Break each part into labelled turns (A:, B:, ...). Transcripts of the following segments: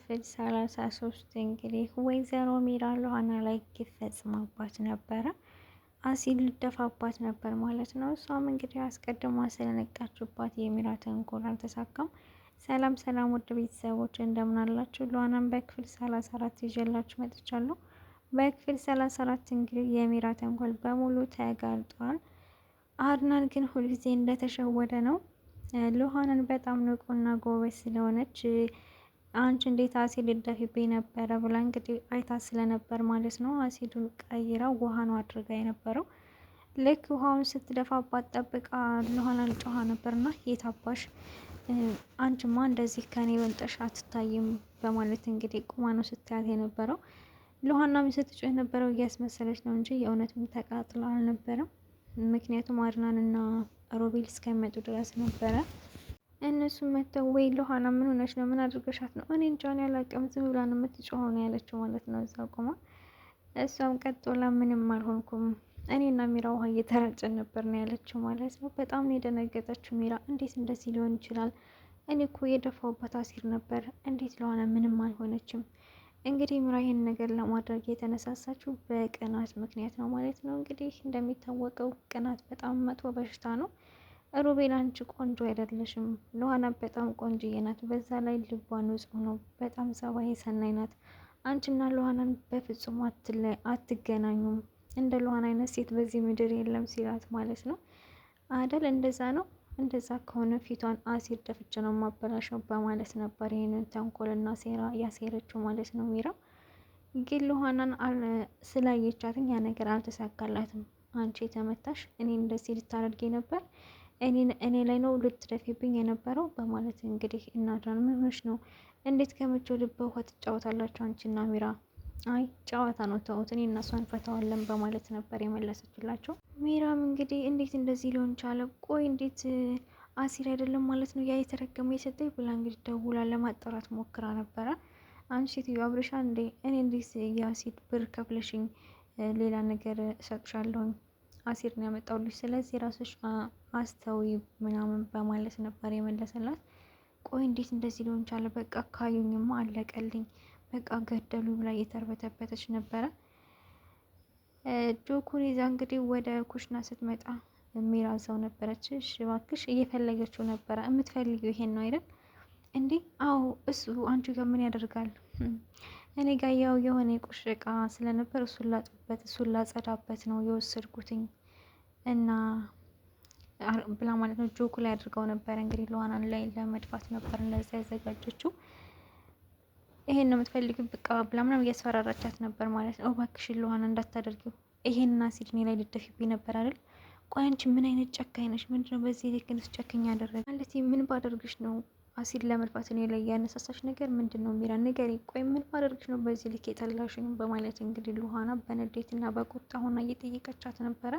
A: ክፍል 33 እንግዲህ ወይዘሮ ሜላት ሉሃና ላይ ግፍ ፈጽማባት ነበረ። አሲድ ልደፋባት ነበር ማለት ነው። እሷም እንግዲህ አስቀድማ ስለነቃችባት የሜላት ተንኮል አልተሳካም። ሰላም ሰላም፣ ውድ ቤተሰቦች እንደምን አላችሁ? ሉሃናን በክፍል 34 ይዤላችሁ መጥቻለሁ። በክፍል 34 እንግዲህ የሜላት ተንኮል በሙሉ ተጋልጧል። አድናን ግን ሁልጊዜ እንደተሸወደ ነው። ሉሃናን በጣም ንቁና ጎበዝ ስለሆነች አንቺ እንዴት አሲድ ልደፊብኝ ነበረ ብላ እንግዲህ አይታ ስለነበር ማለት ነው። አሲዱን ቀይራ ውሃ ነው አድርጋ የነበረው። ልክ ውሃውን ስትደፋባት ጠብቃ ሉሃናን ጮሃ ነበርና የታባሽ አንቺማ እንደዚህ ከኔ በልጠሽ አትታይም በማለት እንግዲህ ቁማ ነው ስታያት የነበረው። ሉሃናም ስትጮህ የነበረው እያስመሰለች ነው እንጂ የእውነትም ተቃጥላ አልነበረም። ምክንያቱም አድናንና ሮቤል እስከሚመጡ ድረስ ነበረ። እነሱም መጥተው ወይ ሉሃና ምን ሆነች ነው? ምን አድርገሻት ነው? እኔ እንጃ እኔ አላውቅም፣ ዝም ብላ ነው የምትጮኸው ነው ያለችው ማለት ነው እዛው ቆማ። እሷም ቀጥላ ምንም አልሆንኩም፣ እኔና ሚራ ውሃ እየተራጨን ነበር ነው ያለችው ማለት ነው። በጣም ነው የደነገጠችው ሚራ። እንዴት እንደዚህ ሊሆን ይችላል? እኔ እኮ የደፋውበት አሲር ነበር፣ እንዴት ለሆነ ምንም አልሆነችም። እንግዲህ ሚራ ይህን ነገር ለማድረግ የተነሳሳችው በቅናት ምክንያት ነው ማለት ነው። እንግዲህ እንደሚታወቀው ቅናት በጣም መጥፎ በሽታ ነው። ሮቤል አንቺ ቆንጆ አይደለሽም፣ ሉሃና በጣም ቆንጆዬ ናት፣ በዛ ላይ ልቧ ንጹህ ነው፣ በጣም ጸባይ ሰናይ ናት። አንቺና ሉሃናን በፍጹም አትገናኙም፣ እንደ ሉሃና አይነት ሴት በዚህ ምድር የለም ሲላት ማለት ነው። አደል እንደዛ ነው፣ እንደዛ ከሆነ ፊቷን አሲድ ደፍቼ ነው ማበላሸው በማለት ነበር ይህንን ተንኮልና ሴራ ያሴረችው ማለት ነው። ሚራ ግን ሉሃናን ስላየቻትኝ ያ ነገር አልተሳካላትም። አንቺ የተመታሽ እኔ እንደዚህ ልታደርጊ ነበር፣ እኔ ላይ ነው ልትደፊብኝ የነበረው በማለት እንግዲህ እናድራን ምን ሆነሽ ነው? እንዴት ከመቼው ልብ ውሃ ትጫወታላችሁ አንቺና ሚራ? አይ ጨዋታ ነው ተውት፣ እኔ እና እሷ እንፈታዋለን በማለት ነበር የመለሰችላቸው። ሚራም እንግዲህ እንዴት እንደዚህ ሊሆን ቻለ? ቆይ እንዴት አሲር አይደለም ማለት ነው ያ የተረገመ የሰጠኝ ብላ እንግዲህ ደውላ ለማጣራት ሞክራ ነበረ። አንቺ ሴትዮ አብረሻ እንዴ? እኔ እንዴት የአሲድ ብር ከፍለሽኝ ሌላ ነገር እሰጥሻለሁኝ? አሲር ነው ያመጣውልሽ፣ ስለዚህ ራስሽ አስተዊ ምናምን በማለት ነበር የመለሰላት። ቆይ እንዴት እንደዚህ ሊሆን ቻለ? በቃ ካዩኝማ አለቀልኝ፣ በቃ ገደሉ ብላ እየተርበተበተች ነበረ። ጆኩን ይዛ እንግዲህ ወደ ኩሽና ስትመጣ የሚራዛው ነበረች። እሺ እባክሽ እየፈለገችው ነበረ። የምትፈልጊው ይሄን ነው አይደል እንዴ? አዎ እሱ አንቺ ጋር ምን ያደርጋል? እኔ ጋር ያው የሆነ የቆሸ እቃ ስለነበር እሱን ላጥብበት፣ እሱን ላጸዳበት ነው የወሰድኩትኝ እና ብላ ማለት ነው። ጆኩ ላይ አድርገው ነበር እንግዲህ ሉሃናን ላይ ለመድፋት ነበር እንደዚያ ያዘጋጀችው። ይሄን ነው የምትፈልጊው በቃ ብላ ምናምን እያስፈራራቻት ነበር ማለት ነው። እባክሽን ሉሃና እንዳታደርጊው፣ ይሄንና ሲድኒ ላይ ልደፊብኝ ነበር አይደል? ቆይ አንቺ ምን አይነት ጨካኝ ነሽ? ምንድነው በዚህ ልክ ጨካኝ ያደረገ ማለት ምን ባደርግሽ ነው አሲድ ለመድፋት እኔ ላይ ያነሳሳሽ ነገር ምንድን ነው? ሚራ ንገሪ፣ ቆይ ምን ባደርግሽ ነው በዚህ ልክ የጠላሽኝ? በማለት እንግዲህ ሉሃና በንዴትና በቁጣ ሆና እየጠየቀቻት ነበረ።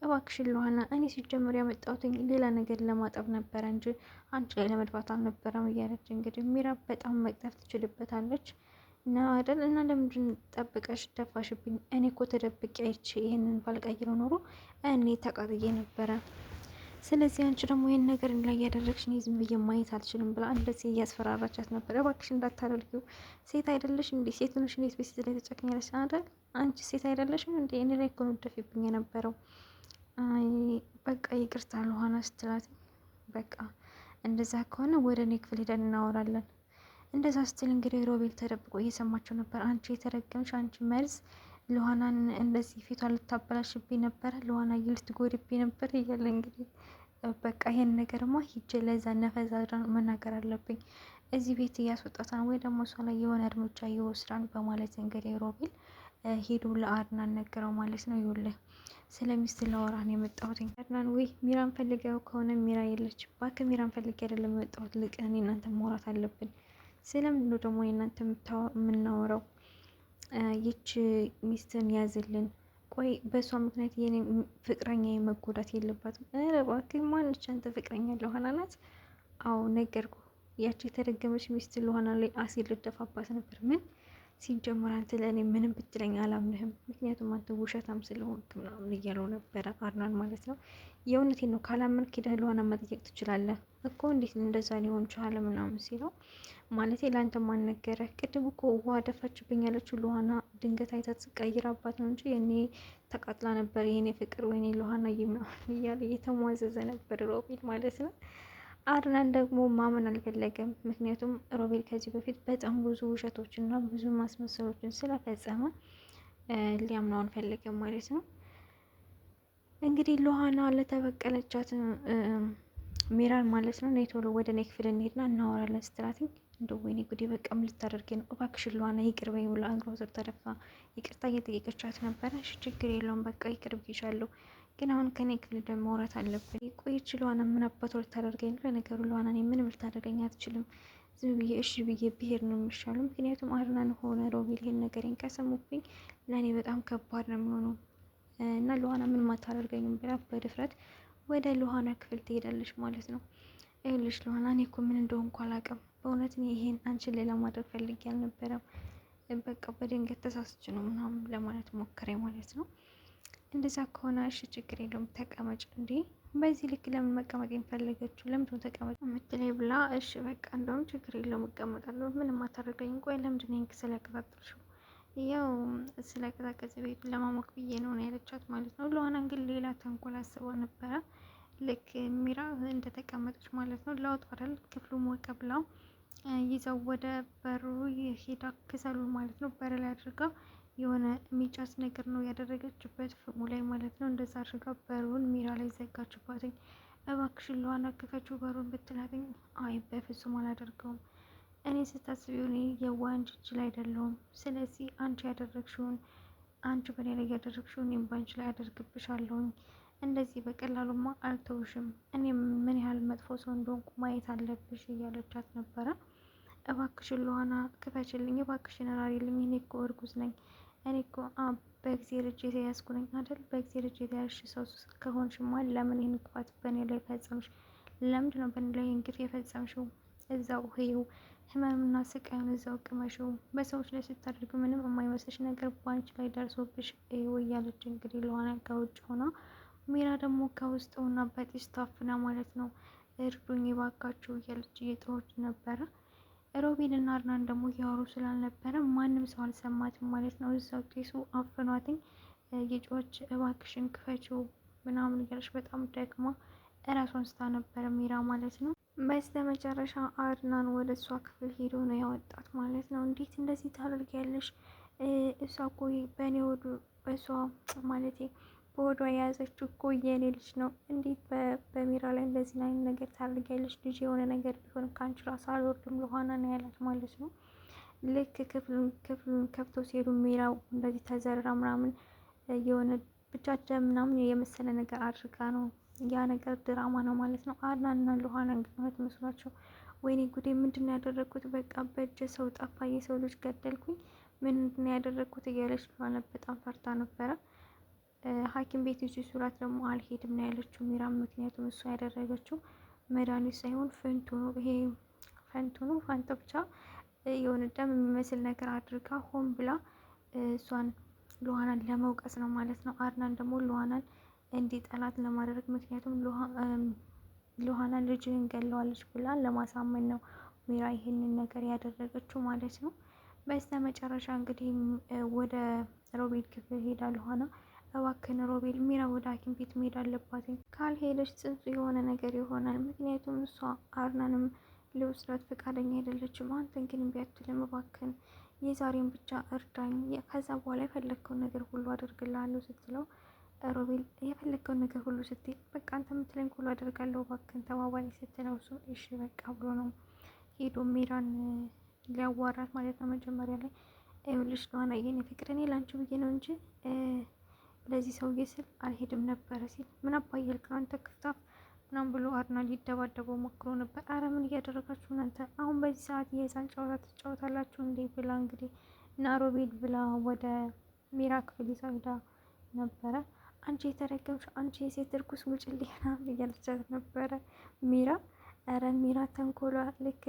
A: እባክሽን ሉሃና እኔ ሲጀምር ያመጣሁትኝ ሌላ ነገር ለማጠብ ነበረ እንጂ አንቺ ላይ ለመድፋት አልነበረም እያለች እንግዲህ ሚራ በጣም መቅጠፍ ትችልበታለች እና አይደል እና ለምንድን ጠብቀሽ ደፋሽብኝ? እኔ እኮ ተደብቄ አይቼ ይህንን ባልቀይረው ኖሮ እኔ ተቃጥዬ ነበረ። ስለዚህ አንቺ ደግሞ ይህን ነገር ላይ እያደረግሽ እኔ ዝም ብዬ ማየት አልችልም ብላ እንደዚህ እያስፈራራቻት ነበር። እባክሽ እንዳታደርጊው፣ ሴት አይደለሽ እንዴ? ሴት ነሽ እንዴት በሴት ላይ ተጨክኛለሽ አይደል? አንቺ ሴት አይደለሽም እንዴ? እኔ ላይ እኮ ነው ደፊብኝ የነበረው። አይ በቃ ይቅርታ ሉሃና ስትላት፣ በቃ እንደዛ ከሆነ ወደ እኔ ክፍል ሄደን እናወራለን። እንደዛ ስትል እንግዲህ ሮቤል ተደብቆ እየሰማቸው ነበር። አንቺ የተረገምሽ፣ አንቺ መርዝ፣ ሉሃናን እንደዚህ ፊቷን ልታበላሽብኝ ነበረ፣ ሉሃና ልትጎድብኝ ነበር እያለ እንግዲህ በቃ ይሄን ነገርማ ሂጄ ለዛ ነፈዛዝራን መናገር አለብኝ፣ እዚህ ቤት እያስወጣታን ወይ ደግሞ እሷ ላይ የሆነ እርምጃ እየወስዳን በማለት እንግዲህ ሮቤል ሄዶ ለአድናን ነገረው ማለት ነው። ይኸውልህ ስለ ሚስት ላወራ ነው የመጣሁት። አድናን ወይ ሚራን ፈልገው ከሆነ ሚራ የለች፣ እባክህ ሚራን ፈልጌ አይደለም የመጣሁት፣ ልቅ እኔ እናንተ ማውራት አለብን። ስለምንድን ነው ደግሞ እናንተ የምናወራው? ይች ሚስትን ያዝልን። ቆይ በእሷ ምክንያት የኔ ፍቅረኛ መጎዳት የለባትም። ኧረ እባክህ ማነች አንተ? ፍቅረኛ ሉሃና ናት። አዎ ነገርኩ፣ ያቺ የተረገመች ሚስት ሉሃና ላይ አሲድ ልደፋባት ነበር። ምን? ሲጀመር አንተ ለእኔ ምንም ብትለኝ አላምንህም፣ ምክንያቱም አንተ ውሸታም ስለሆንክ ምናምን እያለው ነበረ አድናን ማለት ነው። የእውነቴን ነው፣ ካላመንክ ሄደህ ሉሃናን መጠየቅ ትችላለህ እኮ እንዴት እንደዛ ሊሆን ቻለ ምናምን ሲለው ማለት ለአንተ ማን ነገረህ? ቅድም እኮ ውሃ ደፋችብኝ ያለችው ሉሃና ድንገት አይታት ስቀይር አባት ነው እንጂ የኔ ተቃጥላ ነበር የኔ ፍቅር፣ ወይኔ ሉሃና እያለ እየተሟዘዘ ነበር ሮቤል ማለት ነው። አድናን ደግሞ ማመን አልፈለገም። ምክንያቱም ሮቤል ከዚህ በፊት በጣም ብዙ ውሸቶችና ብዙ ማስመሰሎችን ስለፈጸመ ሊያምነው አልፈለገም ማለት ነው። እንግዲህ ሉሃና ለተበቀለቻት ሚራን ማለት ነው ነይ ቶሎ ወደ እኔ ክፍል እንሄድና እናወራለን ስትላትኝ እንደ ወይኔ ጉዴ በቃ ምን ልታደርገኝ ነው? እባክሽን ሉሃና ይቅር በይኝ ብላ እግሯ ስር ተደፋ ይቅርታ እየጠየቀቻት ነበረ። እሺ ችግር የለውም በቃ ይቅር ብዬሻለሁ፣ ግን አሁን ከኔ ክፍል ደግሞ ማውራት አለብን። ቆይች ሉሃና ምን አባቷ ልታደርገኝ ነው? ለነገሩ ሉሃና እኔ ምንም ልታደርገኝ አትችልም። ዝም ብዬ እሺ ብዬ ብሄድ ነው የሚሻለው። ምክንያቱም አድናን ሆነ ሮቤል ይሄን ነገሬን ከሰሙብኝ ለእኔ በጣም ከባድ ነው የሚሆነው እና ሉሃና ምንም አታደርገኝም ብላ በድፍረት ወደ ሉሃና ክፍል ትሄዳለች ማለት ነው። ይኸውልሽ ሉሃና እኔ እኮ ምን እንደሆንኩ አላውቅም። በእውነት እኔ ይሄን አንቺን ላይ ለማድረግ ፈልጌ አልነበረም። በቃ በድንገት ተሳስች ነው ምናምን ለማለት ሞከሬ ማለት ነው። እንደዛ ከሆነ እሺ ችግር የለውም ተቀመጭ። እንዴ በዚህ ልክ ለምን መቀመጥ የፈለገችው? ለምንድነው ተቀመጭ የምትለኝ ብላ እሺ በቃ እንደውም ችግር የለውም እቀመጣለሁ፣ ምንም አታደርገኝም። ቆይ ለምንድን ነው ስለቀጣጠልሽው? ያው ስለቀጣቀጽ ቤቱን ለማሞቅ ብዬ ነው ያለቻት ማለት ነው። ሉሃና ግን ሌላ ተንኮል አስባ ነበረ። ልክ ሚራ እንደተቀመጠች ማለት ነው ላውጥ አይደል ክፍሉ ሞቀ ብላ ይዘው ወደ በሩ ሄዳ ክሰሉ ማለት ነው በር ላይ አድርጋ የሆነ የሚጫስ ነገር ነው ያደረገችበት ፍሙ ላይ ማለት ነው። እንደዛ አድርጋ በሩን ሚራ ላይ ዘጋችባትኝ። እባክሽን ሉሃና ክፈችው በሩን ብትላትኝ አይ በፍጹም አላደርገውም፣ እኔ ስታስቢው እኔ የዋህ እንጂ ጅል አይደለሁም። ስለዚህ አንቺ ያደረግሽውን አንቺ በኔ ላይ ያደረግሽውን እኔም ባንቺ ላይ አደርግብሻለሁኝ። እንደዚህ በቀላሉማ አልተውሽም። እኔ ምን ያህል መጥፎ ሰው እንደሆንኩ ማየት አለብሽ እያለቻት ነበረ። እባክሽን ሉሃና ክፈችልኝ፣ እባክሽን ራሪልኝ፣ እኔ እኮ እርጉዝ ነኝ። እኔ እኮ በእግዚአብሔር እጅ የተያዝኩ ነኝ አይደል? በእግዚአብሔር እጅ የተያዝሽ ሰው ከሆንሽማ ለምን ይህን ክፋት በእኔ ላይ ፈጸምሽ? ለምንድን ነው በእኔ ላይ እንግዲህ የፈጸምሽው? እዛው ህይው ህመምና ስቃዩን እዛው ቅመሽው። በሰዎች ላይ ስታደርግ ምንም የማይመስልሽ ነገር በአንቺ ላይ ደርሶብሽ ይኸው እያለች እንግዲህ ሉሃና ከውጭ ሆና፣ ሚራ ደግሞ ከውስጥ ሆና በጢስ ታፍና ማለት ነው እርዱኝ ባካችሁ እያለች እየጮኸች ነበረ። ሮቤል እና አድናን ደግሞ እያወሩ ስላልነበረ ማንም ሰው አልሰማትም ማለት ነው። እዛው ጢሱ አፍኗትኝ የጮኸች እባክሽን ክፈችው ምናምን እያለች በጣም ደግማ እራሷን ስታ ነበረ ሚራ ማለት ነው። በስተ መጨረሻ አድናን ወደ እሷ ክፍል ሄዶ ነው ያወጣት ማለት ነው። እንዴት እንደዚህ ታደርጊያለሽ? እሷ እኮ በእኔ ወዱ በእሷ ማለቴ በወዷ የያዘችው እኮ የኔ ልጅ ነው። እንዴት በሚራ ላይ እንደዚህ አይነት ነገር ታደርጊያለሽ? ልጅ የሆነ ነገር ቢሆን ከአንቺ ራስ አልወርድም ሉሃና ነው ያላት ማለት ነው። ልክ ክፍሉን ከፍቶ ሲሄዱ ሚራው እንደዚህ ተዘርራ ምናምን የሆነ ብቻ ደም ምናምን የመሰለ ነገር አድርጋ ነው። ያ ነገር ድራማ ነው ማለት ነው። አድናንና ሉሃና ግንኙነት መስሏቸው ወይኔ ጉዴ ምንድን ነው ያደረግኩት? በቃ በእጅ ሰው ጠፋ፣ የሰው ልጅ ገደልኩኝ፣ ምንድን ነው ያደረግኩት እያለች ሉሃና በጣም ፈርታ ነበረ። ሐኪም ቤት ይዤ ሱራት ደግሞ አልሄድም ነው ያለችው ሚራም። ምክንያቱም እሷ ያደረገችው መድኃኒት ሳይሆን ፈንቱ ነው፣ ይሄ ፈንቱ ነው ፋንታ ብቻ የሆነ ደም የሚመስል ነገር አድርጋ ሆን ብላ እሷን ሉሃናን ለመውቀስ ነው ማለት ነው። አድናን ደግሞ ሉሃናን እንዲጠላት ለማድረግ ምክንያቱም ሉሃና ልጅህን ገለዋለች ብላ ለማሳመን ነው ሚራ ይሄንን ነገር ያደረገችው ማለት ነው። በስተ መጨረሻ እንግዲህ ወደ ሮቤል ክፍል ሄዳ ሉሃና እባክህን ሮቤል ሚራ ወደ ሐኪም ቤት መሄድ አለባት፣ ካልሄደች ጽንሱ የሆነ ነገር ይሆናል። ምክንያቱም እሷ አድናንም ልውስዳት ፈቃደኛ አይደለችም። አንተን ግን እምቢ አትልም። እባክህን የዛሬን ብቻ እርዳኝ፣ ከዛ በኋላ የፈለግከውን ነገር ሁሉ አደርግልሃለሁ ስትለው ሮቤል የፈለግከውን ነገር ሁሉ ስትይ በቃ አንተ የምትለኝ ሁሉ አደርጋለሁ እባክህን ተባባሪ ስትለው እሱ እሺ በቃ ብሎ ነው ሄዶ ሚራን ሊያዋራት ማለት ነው። መጀመሪያ ላይ ይኸውልሽ ሉሃና የኔ ፍቅር እኔ ላንቺ ብዬ ነው እንጂ ለዚህ ሰውዬ ስል አልሄድም ነበረ ሲል ምን አባያልክ ነው አንተ ክፍታፍ ምናምን ብሎ አድናን ሊደባደበው ሞክሮ ነበር። አረ ምን እያደረጋችሁ እናንተ አሁን በዚህ ሰዓት የህፃን ጨዋታ ትጫወታላችሁ እንዴ ብላ እንግዲህ እና ሮቤል ብላ ወደ ሚራ ክፍል ይዛ ሄዳ ነበረ። አንቺ የተረገምሽ አንቺ የሴት እርኩስ ውጭልኝና እያለቻት ነበረ ሚራ። ኧረ ሚራ ተንኮሏ ልክ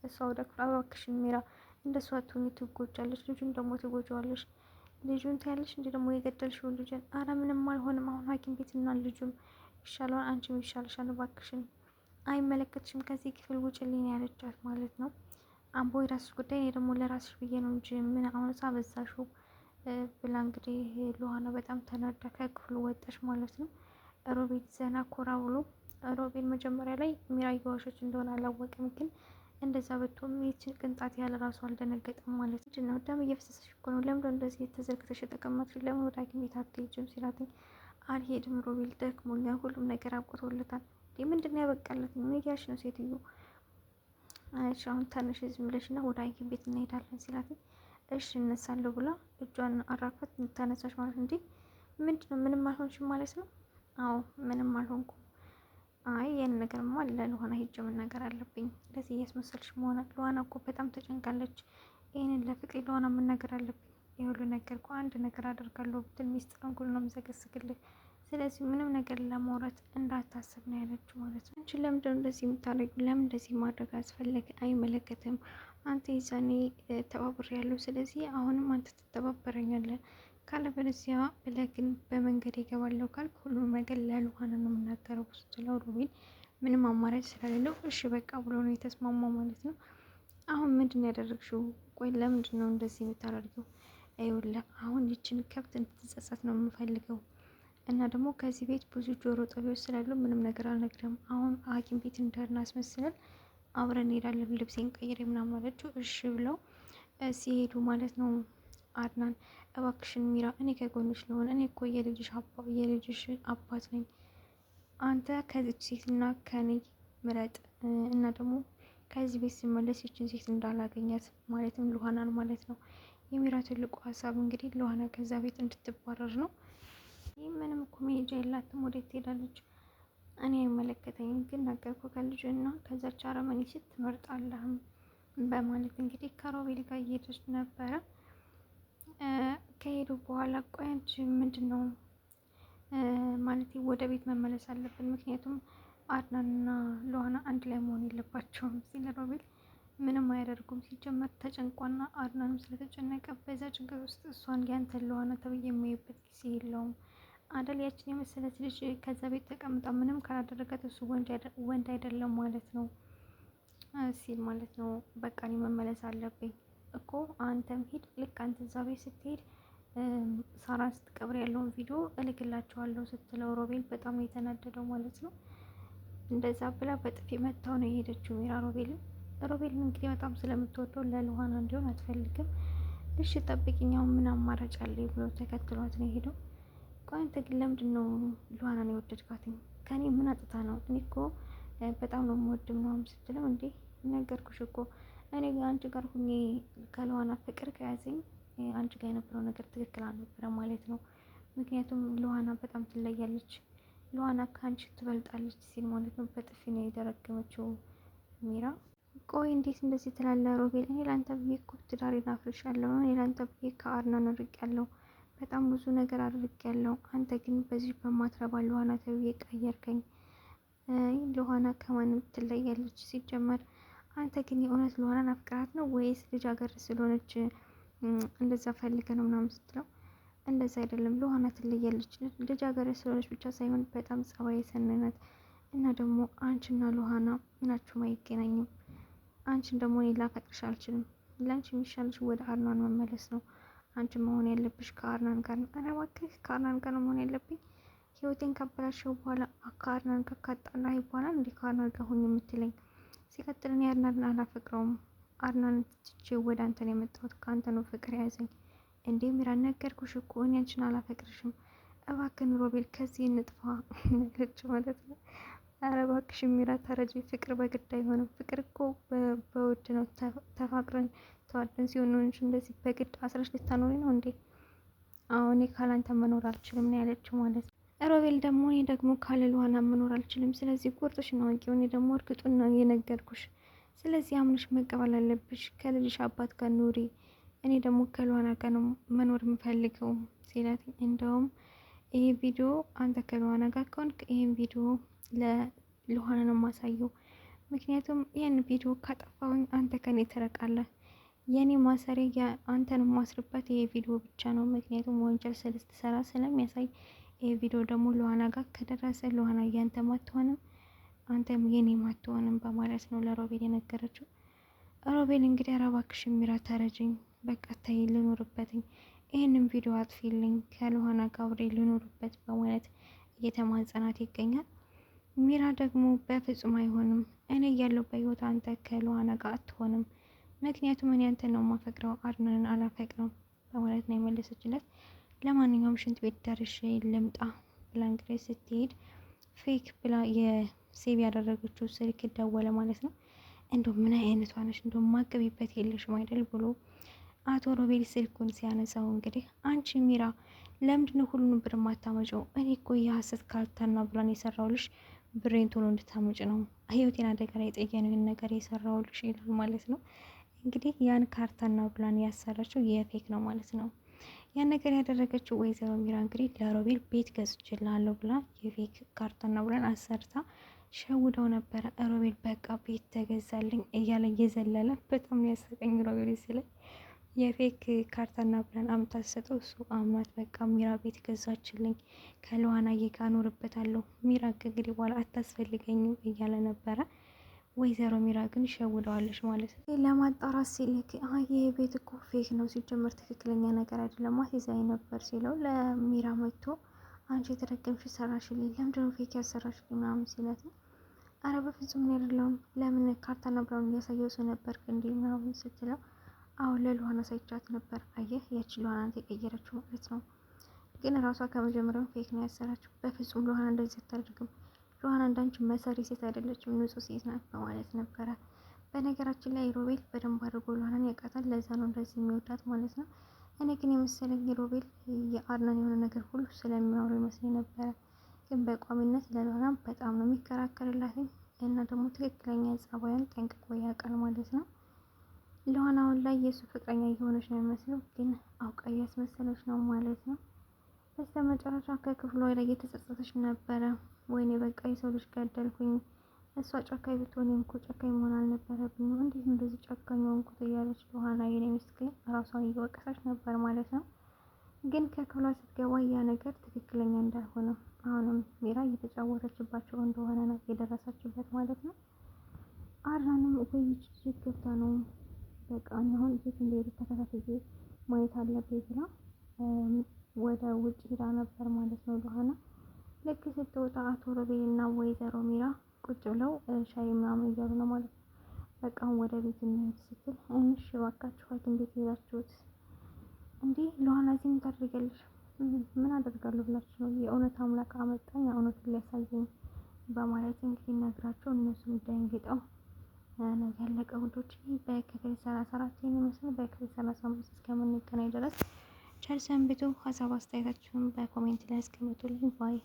A: እሷ ወደ ክፍል እባክሽን ሚራ እንደሷ አትሁኚ፣ ትጎጃለሽ፣ ልጁን ደግሞ ትጎጃዋለሽ። ልጁን ታያለሽ እንዴ ደግሞ የገደልሽው ልጅን? አረ ምንም አልሆንም። አሁን ሐኪም ቤት እና ልጁም ይሻለዋል፣ አንቺም ይሻልሻል። እባክሽን አይመለከትሽም፣ ከዚህ ክፍል ውጭልኝ ያለቻት ማለት ነው። አምቦ የራስሽ ጉዳይ፣ እኔ ደግሞ ለራስሽ ብዬ ነው እንጂ ምን አሁን ሳበዛሽው ብላ እንግዲህ ሉሃና በጣም ተናዳ ከክፍሉ ወጣች ማለት ነው። ሮቤል ዘና ኮራ ብሎ ሮቤል መጀመሪያ ላይ ሚራ እየዋሸች እንደሆነ አላወቅም፣ ግን እንደዛ ብትሆን ይችን ቅንጣት ያለ ራሱ አልደነገጠም ማለት ነው። ደም እየፈሰሰሽ እኮ ነው፣ ለምንድነው እንደዚህ የተዘርግተሽ የተቀመጥሽ? ለምን ወደ ሐኪም ቤት አትሄጂም ሲላትኝ አልሄድም ሮቤል ደክሞኛል፣ ሁሉም ነገር አብቅቶለታል። ምንድን ነው ያበቃለት? ምን እያልሽ ነው ሴትዮ? እሺ አሁን ተነሽ ዝም ብለሽ እና ወደ ሐኪም ቤት እንሄዳለን ሲላትኝ እሺ እነሳለሁ ብላ እጇን አራግፋት ተነሳሽ ማለት እንዴ ምንድን ነው? ምንም አልሆንሽም ማለት ነው? አዎ ምንም አልሆንኩም። አይ ይህን ነገርማ ለሉሃና ሄጄ መናገር አለብኝ። እንደዚህ እያስመሰልሽ መሆን ሉሃና እኮ በጣም ተጨንቃለች። ይህንን ለፍቅሬ ሉሃና መናገር አለብኝ። የሁሉ ነገር እኮ አንድ ነገር አደርጋለሁ ብትል ሚስጥሩን ሁሉ ነው የምዘገዝግልህ። ስለዚህ ምንም ነገር ለማውራት እንዳታስብ ነው ያለችው ማለት ነው። አንቺ ለምንድነው እንደዚህ የምታደርጊው? ለምን እንደዚህ ማድረግ አስፈለገ? አይመለከትም። አንተ የዛኔ ተባብሬያለሁ። ስለዚህ አሁንም አንተ ትተባበረኛለህ። ካለበለዚያ ብለህ ግን በመንገድ ይገባለሁ ካልክ ሁሉም ነገር ለሉሃና ነው የምናገረው ስትለው ሮቤል ምንም አማራጭ ስለሌለው እሺ በቃ ብሎ ነው የተስማማው ማለት ነው። አሁን ምንድን ነው ያደረግሽው? ቆይ ለምንድን ነው እንደዚህ የምታደርገው? ይኸውልህ አሁን ይችን ከብት እንድትጸጸት ነው የምፈልገው እና ደግሞ ከዚህ ቤት ብዙ ጆሮ ጠቢዎች ስላሉ ምንም ነገር አልነግርም። አሁን ሐኪም ቤት እንደርና አስመስለን አብረን እንሄዳለን፣ ልብሴን ቀይሬ ምናምን አለችው። እሺ ብለው ሲሄዱ ማለት ነው አድናን እባክሽን ሚራ እኔ ከጎንሽ ልሆን፣ እኔ እኮ የልጅሽ አባት ነኝ። አንተ ከዚች ሴትና ከኔ ምረጥ እና ደግሞ ከዚህ ቤት ስመለስ ይችን ሴት እንዳላገኛት ማለትም ሉሃናን ማለት ነው። የሚራ ትልቁ ሀሳብ እንግዲህ ሉሃና ከዛ ቤት እንድትባረር ነው። ይህ ምንም እኮ መሄጃ የላትም፣ ወዴት ትሄዳለች? እኔ አይመለከተኝም፣ ግን ነገርኩ ከልጅ እና ከዛች አረመኔ ሴት ትመርጣለህም በማለት እንግዲህ ከሮቤል ጋር እየሄደች ነበረ። ከሄዱ በኋላ ቆይ አንቺ ምንድን ነው ማለት ወደ ቤት መመለስ አለብን፣ ምክንያቱም አድናንና ሉሃና አንድ ላይ መሆን የለባቸውም ሲል ሮቤል ምንም አያደርጉም። ሲጀመር ተጨንቋና አድናንም ስለተጨነቀ በዛ ችግር ውስጥ እሷን ያንተን ሉሃና ተብዬ የሚያይበት ጊዜ የለውም አደል። ያችን የመሰለች ልጅ ከዛ ቤት ተቀምጣ ምንም ካላደረጋት እሱ ወንድ አይደለም ማለት ነው ሲል ማለት ነው። በቃ እኔ መመለስ አለብኝ እኮ አንተም ሂድ። ልክ አንተ እዛ ቤት ስትሄድ ሳራን ስትቀብር ያለውን ቪዲዮ እልክላቸዋለሁ ስትለው ሮቤል በጣም ነው የተናደደው ማለት ነው። እንደዛ ብላ በጥፊ መታው ነው የሄደችው ሚራ ሮቤልን እንግዲህ በጣም ስለምትወደው ለሉሃና እንዲሆን አትፈልግም። እሺ ጠብቂኛው ምን አማራጭ አለ ብሎ ተከትሏት ነው የሄደው። ቆይ አንተ ግን ለምንድን ነው ሉሃናን የወደድካትኝ? ከኔ ምን አጥታ ነው? እኔ እኮ በጣም ነው የምወድ ምናምን ስትለው እንዴ ነገርኩሽ እኮ እኔ አንቺ ጋር ሁኜ ከሉሃና ፍቅር ከያዘኝ አንቺ ጋር የነበረው ነገር ትክክል አልነበረ ማለት ነው። ምክንያቱም ሉሃና በጣም ትለያለች፣ ሉሃና ከአንቺ ትበልጣለች ሲል ማለት ነው። በጥፊ ነው የደረገመችው ሚራ። ቆይ እንዴት እንደዚህ ትላለህ ሮቤል? እኔ ላንተ ብዬ እኮ ትዳሬን አፍርሻለሁ። እኔ ላንተ ብዬ ከአድናን ርቄያለሁ። በጣም ብዙ ነገር አድርጌያለሁ። አንተ ግን በዚህ በማትረባ ሉሃና ተብዬ ቀየርከኝ። ሉሃና ከማንም ትለያለች ሲጀመር። አንተ ግን የእውነት ሉሃናን አፍቅራት ነው ወይስ ልጃገረድ ስለሆነች እንደዛ ፈልገ ነው ምናምን ስትለው እንደዛ አይደለም፣ ሉሃና ትለያለች። ልጃገረድ ስለሆነች ብቻ ሳይሆን በጣም ጸባይ ሰነነት እና ደግሞ አንቺና ሉሃና ምናችሁም አይገናኝም። አንቺን ደግሞ እኔ ላፈቅርሽ አልችልም። ለአንቺ የሚሻልሽ ወደ አድናን መመለስ ነው። አንቺ መሆን ያለብሽ ከአድናን ጋር ነው። ኧረ እባክህ ከአድናን ጋር ነው መሆን ያለብኝ? ህይወቴን ካበላሸው በኋላ ከአድናን ጋር ካጣላህ ይባላል እንዲህ ከአድናን ጋር ሁኝ የምትለኝ? ሲቀጥል እኔ አድናን አላፈቅረውም። አድናን ትቼ ወደ አንተ ነው የመጣሁት። ከአንተ ነው ፍቅር የያዘኝ። እንዴ ሚራ ነገርኩሽ እኮ እኔ አንቺን አላፈቅርሽም። እባክህን ሮቤል ከዚህ እንጥፋ ነገች ማለት ነው። ኧረ እባክሽ ሚራ ተረጂ። ፍቅር በግድ አይሆንም። ፍቅር እኮ በውድ ነው። ተፋቅረን ተዋደን ሲሆን ነው እንጂ እንደዚህ በግድ አስረሽ ልታኖሪ ነው እንዴ? አሁን እኔ ካላንተ መኖር አልችልም ነው ያለችው ማለት ነው። ሮቤል ደግሞ እኔ ደግሞ ካለ ሉሃና መኖር አልችልም። ስለዚህ ቁርጥሽን አውቂው። እኔ ደግሞ እርግጡን ነው የነገርኩሽ። ስለዚህ አምነሽ መቀበል አለብሽ። ከልጅሽ አባት ጋር ኑሪ። እኔ ደግሞ ከሉሃና ጋር ነው መኖር የምፈልገው ሲላት፣ እንደውም ይሄ ቪዲዮ አንተ ከሉሃና ጋር ከሆንክ ይሄን ቪዲዮ ለሉሃና ነው የማሳየው። ምክንያቱም ይህን ቪዲዮ ካጠፋሁኝ አንተ ከኔ ትረቃለህ። የኔ ማሰሪያ አንተን ማስርበት ይሄ ቪዲዮ ብቻ ነው። ምክንያቱም ወንጀል ስትሰራ ስለሚያሳይ። ይሄ ቪዲዮ ደግሞ ለዋና ጋር ከደረሰ ለዋና እያንተም አትሆንም አንተም የኔም አትሆንም በማለት ነው ለሮቤል የነገረችው። ሮቤል እንግዲህ ኧረ እባክሽ ሚራ ተረጅኝ፣ በቃ ተይ ልኖርበትኝ፣ ይህንን ቪዲዮ አጥፊልኝ፣ ከለዋና ጋር አብሬ ልኖርበት በማለት እየተማጸናት ይገኛል። ሚራ ደግሞ በፍጹም አይሆንም፣ እኔ እያለሁ በህይወት አንተ ከለዋና ጋር አትሆንም፣ ምክንያቱም እኔ አንተን ነው የማፈቅረው አድናንን አላፈቅረው በማለት ነው የመለሰችለት። ለማንኛውም ሽንት ቤት ደርሼ ልምጣ ብላ እንግዲህ ስትሄድ ፌክ ብላ የሴቭ ያደረገችው ስልክ ደወለ ማለት ነው። እንደው ምን አይነቷ ነሽ እንደው ማቀቢበት የለሽም አይደል ብሎ አቶ ሮቤል ስልኩን ሲያነሳው እንግዲህ አንቺ ሚራ ለምንድነው ሁሉንም ብር ማታመጪው? እኔ እኮ የሀሰት ካርታና ብራን የሰራውልሽ ብሬን ቶሎ እንድታመጭ ነው፣ ህይወቴን አደጋ ላይ የጠየነውን ነገር የሰራውልሽ ይላል ማለት ነው። እንግዲህ ያን ካርታና ብላን ያሰራችው የፌክ ነው ማለት ነው። ያን ነገር ያደረገችው ወይዘሮ ሚራ እንግዲህ ለሮቤል ቤት ገዝቼልሃለሁ ብላ የፌክ ካርታና ብላን አሰርታ ሸውደው ነበረ። ሮቤል በቃ ቤት ተገዛልኝ እያለ እየዘለለ በጣም ያሰቀኝ ሮቤል ሲለኝ የፌክ ካርታና ብላን አምታ ሰጠው። እሱ አምኗት በቃ ሚራ ቤት ገዛችልኝ ከለዋና እየጋ እኖርበታለሁ ሚራ ከእንግዲህ በኋላ አታስፈልገኝም እያለ ነበረ። ወይዘሮ ሚራ ግን ሸውደዋለች ማለት ነው። ለማጣራት ሲልክ ይህ ቤት እኮ ፌክ ነው ሲጀመር ትክክለኛ ነገር አይደለም አስይዛኝ ነበር ሲለው ለሚራ መጥቶ አንቺ የተረገምሽ ሰራሽልኝ፣ ለምንድነው ፌክ ያሰራሽልኝ ምናምን ሲለት አረ በፍጹም ነው አይደለም፣ ለምን ካርታና ብራውን እያሳየው ሰው ነበር እንዲህ ምናምን ስትለው አሁን ለሉሃና ሳይቻት ነበር። አየህ ያቺ ሉሃናን የቀየረችው ማለት ነው። ግን ራሷ ከመጀመሪያው ፌክ ነው ያሰራችው። በፍጹም ሉሃና እንደዚህ አታደርግም፣ ሉሃና እንዳንቺ መሰሪ ሴት አይደለችም፣ ንጹህ ሴት ናት በማለት ነበረ። በነገራችን ላይ ሮቤል በደንብ አድርጎ ሉሃናን ያውቃታል። ለዛ ነው እንደዚህ የሚወዳት ማለት ነው። እኔ ግን የመሰለኝ ሮቤል የአድናን የሆነ ነገር ሁሉ ስለሚያወሩ ይመስለኝ ነበረ። ግን በቋሚነት ለሉሃና በጣም ነው የሚከራከርላት እና ደግሞ ትክክለኛ ጸባዩን ጠንቅቆ ያውቃል ማለት ነው። ሉሃና አሁን ላይ የእሱ ፍቅረኛ እየሆነች ነው የሚመስለው፣ ግን አውቃ እያስመሰለች ነው ማለት ነው። በስተ መጨረሻ ከክፍሏ ላይ እየተጸጸተች ነበረ። ወይኔ በቃ የሰው ልጅ ገደልኩኝ፣ እሷ ጨካኝ ብትሆን እኮ ጨካኝ መሆን አልነበረብኝም፣ እንዴት እንደዚህ ጨካኝ ሆንኩት እያለች ሉሃና የኔ ምስኪን ራሷን እየወቀሰች ነበር ማለት ነው። ግን ከክፍሏ ስትገባ ያ ነገር ትክክለኛ እንዳልሆነ አሁንም ሚራ እየተጫወተችባቸው እንደሆነ ነው የደረሰችበት ማለት ነው። አድናንም ወይ ችግር ገብታ ነው በቃ አሁን ቤት እንደሄዱ ተከታትዬ ማየት አለብኝ ብላ ወደ ውጭ ሄዳ ነበር ማለት ነው ሉሃና። ልክ ስትወጣ አቶ ሮቤል እና ወይዘሮ ሚራ ቁጭ ብለው ሻይ ምናምን እያሉ ነው ማለት ነው። በቃ ወደ ቤት እንሂድ ስትል እሺ እባካችሁ ሐኪም ቤት ሄዳችሁት እንዲህ ሉሃና እዚህ ምን ታደርጊያለሽ? ምን አደርጋለሁ ብላችሁ ነው? የእውነት አምላክ አመጣኝ እውነቱን ሊያሳየኝ በማለት እንግዲህ ነግራቸው እነሱም ደንግጠው ነው ያለቀ። ውዶች በክፍል 34 የሚመስለው በክፍል 35 እስከምንገናኝ ድረስ ቸር ሰንብቱ። ሀሳብ አስተያየታችሁን በኮሜንት ላይ አስቀምጡልኝ ባይ